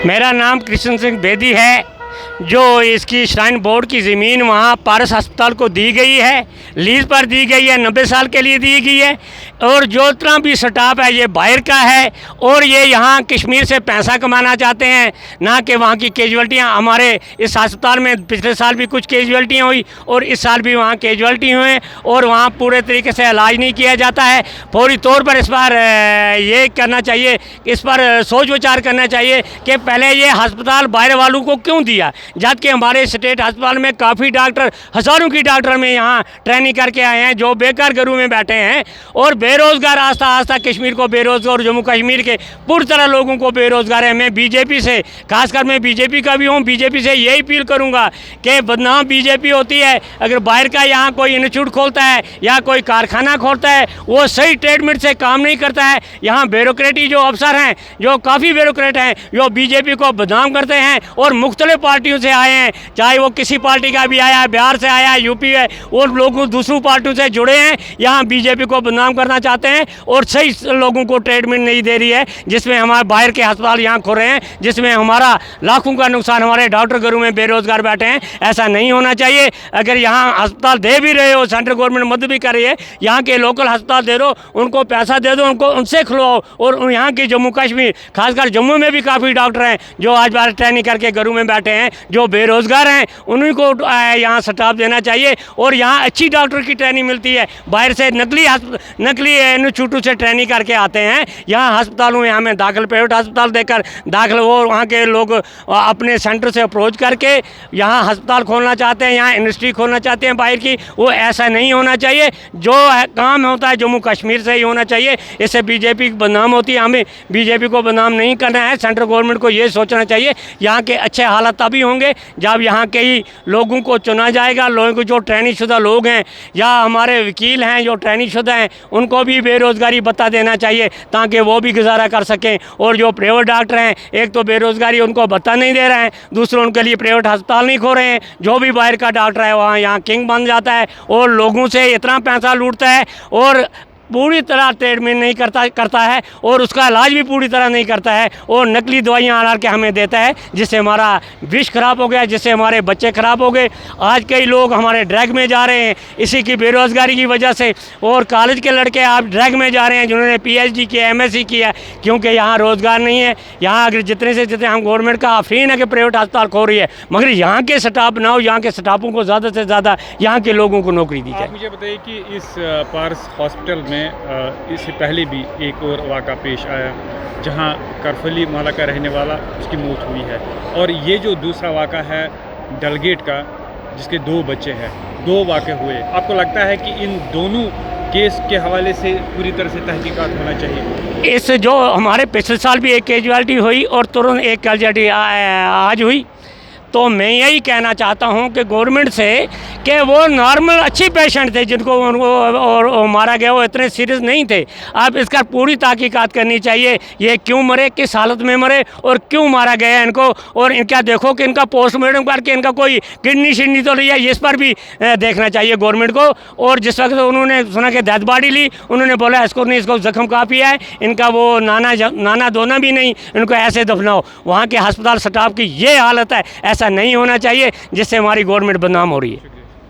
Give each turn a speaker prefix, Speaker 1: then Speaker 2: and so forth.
Speaker 1: मेरा नाम कृष्ण सिंह बेदी है। जो इसकी श्राइन बोर्ड की ज़मीन वहाँ पारस अस्पताल को दी गई है, लीज़ पर दी गई है, 90 साल के लिए दी गई है। और जो इतना भी स्टाफ है ये बाहर का है और ये यहाँ कश्मीर से पैसा कमाना चाहते हैं, ना कि वहाँ की कैजुअल्टियाँ। हमारे इस अस्पताल में पिछले साल भी कुछ कैजुअल्टियाँ हुई और इस साल भी वहाँ कैजुअल्टी हुए और वहाँ पूरे तरीके से इलाज नहीं किया जाता है। फौरी तौर पर इस पर ये करना चाहिए, इस पर सोच विचार करना चाहिए कि पहले ये अस्पताल बाहर वालों को क्यों दिया, जबकि हमारे स्टेट अस्पताल में काफ़ी डॉक्टर, हज़ारों की डॉक्टर में यहाँ ट्रेनिंग करके आए हैं जो बेकार घरों में बैठे हैं और बेरोज़गार आस्ता आस्ता कश्मीर को बेरोज़गार और जम्मू कश्मीर के पूरी तरह लोगों को बेरोज़गार है। मैं बीजेपी से, खासकर मैं बीजेपी का भी हूँ, बीजेपी से यही अपील करूँगा कि बदनाम बीजेपी होती है। अगर बाहर का यहाँ कोई इंस्टीट्यूट खोलता है या कोई कारखाना खोलता है वो सही ट्रीटमेंट से काम नहीं करता है। यहाँ ब्यूरोक्रेटी जो अफसर हैं, जो काफ़ी ब्यूरोक्रेट हैं, जो बीजेपी को बदनाम करते हैं और मुख्तलिफ पार्टियों से आए हैं, चाहे वो किसी पार्टी का भी आया है, बिहार से आया है, यूपी है, और लोग दूसरों पार्टियों से जुड़े हैं, यहाँ बीजेपी को बदनाम करना चाहते हैं और सही लोगों को ट्रीटमेंट नहीं दे रही है, जिसमें हमारे बाहर के अस्पताल यहाँ खो रहे हैं, जिसमें हमारा लाखों का नुकसान, हमारे डॉक्टर घरों में बेरोजगार बैठे हैं। ऐसा नहीं होना चाहिए। अगर यहाँ अस्पताल दे भी रहे हो, सेंट्रल गवर्नमेंट मदद भी कर रही है, यहाँ के लोकल अस्पताल दे दो, उनको पैसा दे दो, उनको उनसे खुलवाओ। और यहाँ की जम्मू कश्मीर, खासकर जम्मू में भी काफ़ी डॉक्टर हैं जो आज बार ट्रेनिंग करके घरों में बैठे हैं, जो बेरोज़गार हैं, उन्हीं को यहाँ स्टाफ देना चाहिए। और यहाँ अच्छी डॉक्टर की ट्रेनिंग मिलती है, बाहर से नकली इंस्टीट्यूट से ट्रेनिंग करके आते हैं यहाँ अस्पतालों में। हमें दाखिल, प्राइवेट अस्पताल देकर दाखिल, वो वहाँ के लोग अपने सेंटर से अप्रोच करके यहाँ अस्पताल खोलना चाहते हैं, यहाँ इंडस्ट्री खोलना चाहते हैं बाहर की। वो ऐसा नहीं होना चाहिए। जो काम होता है जम्मू कश्मीर से ही होना चाहिए। इससे बीजेपी बदनाम होती है। हमें बीजेपी को बदनाम नहीं करना है। सेंट्रल गवर्नमेंट को ये सोचना चाहिए यहाँ के अच्छे हालात तभी होंगे जब यहाँ के ही लोगों को चुना जाएगा। लोगों को जो ट्रेनिंग शुदा लोग हैं या हमारे वकील हैं जो ट्रेनिंग शुदा हैं, उनको भी बेरोज़गारी भत्ता देना चाहिए ताकि वो भी गुजारा कर सकें। और जो प्राइवेट डॉक्टर हैं, एक तो बेरोज़गारी उनको भत्ता नहीं दे रहे हैं, दूसरे उनके लिए प्राइवेट अस्पताल नहीं खो रहे हैं। जो भी बाहर का डॉक्टर है वहाँ यहाँ किंग बन जाता है और लोगों से इतना पैसा लूटता है और पूरी तरह ट्रीटमेंट नहीं करता है और उसका इलाज भी पूरी तरह नहीं करता है और नकली दवाइयाँ आना के हमें देता है, जिससे हमारा विष ख़राब हो गया, जिससे हमारे बच्चे ख़राब हो गए। आज कई लोग हमारे ड्रग में जा रहे हैं इसी की बेरोज़गारी की वजह से। और कॉलेज के लड़के आप ड्रग में जा रहे हैं जिन्होंने PhD किया, MSc किया, क्योंकि यहाँ रोज़गार नहीं है। यहाँ अगर जितने से जितने हम गवर्नमेंट का आफरीन है कि प्राइवेट अस्पताल खो रही है, मगर यहाँ के स्टाफ ना हो, यहाँ के स्टाफों को ज़्यादा से ज़्यादा यहाँ के लोगों को नौकरी दी जाए।
Speaker 2: मुझे बताइए कि इस पारस हॉस्पिटल में इससे पहले भी एक और वाक़ा पेश आया जहां करफली माला का रहने वाला उसकी मौत हुई है, और ये जो दूसरा वाक़ा है डलगेट का जिसके 2 बच्चे हैं, 2 वाक़े हुए। आपको लगता है कि इन दोनों केस के हवाले से पूरी तरह से तहकीकात होना चाहिए?
Speaker 1: इस जो हमारे पिछले साल भी एक कैजुअल्टी हुई और तुरंत एक कैजुअल्टी आज हुई, तो मैं यही कहना चाहता हूं कि गवर्नमेंट से कि वो नॉर्मल अच्छे पेशेंट थे जिनको और मारा गया, वो इतने सीरियस नहीं थे। अब इसका पूरी तहकीकात करनी चाहिए, ये क्यों मरे, किस हालत में मरे और क्यों मारा गया इनको। और इनका देखो कि इनका पोस्टमार्टम करके इनका कोई किडनी शिडनी तो नहीं है, इस पर भी देखना चाहिए गवर्नमेंट को। और जिस वक्त उन्होंने सुना कि डेथ बॉडी ली, उन्होंने बोला इसको नहीं, इसको जख्म काफ़ी है, इनका वो नाना धोना भी नहीं, इनको ऐसे दफनाओ। वहाँ के अस्पताल स्टाफ की ये हालत है, ऐसा नहीं होना चाहिए जिससे हमारी गवर्नमेंट बदनाम हो रही है।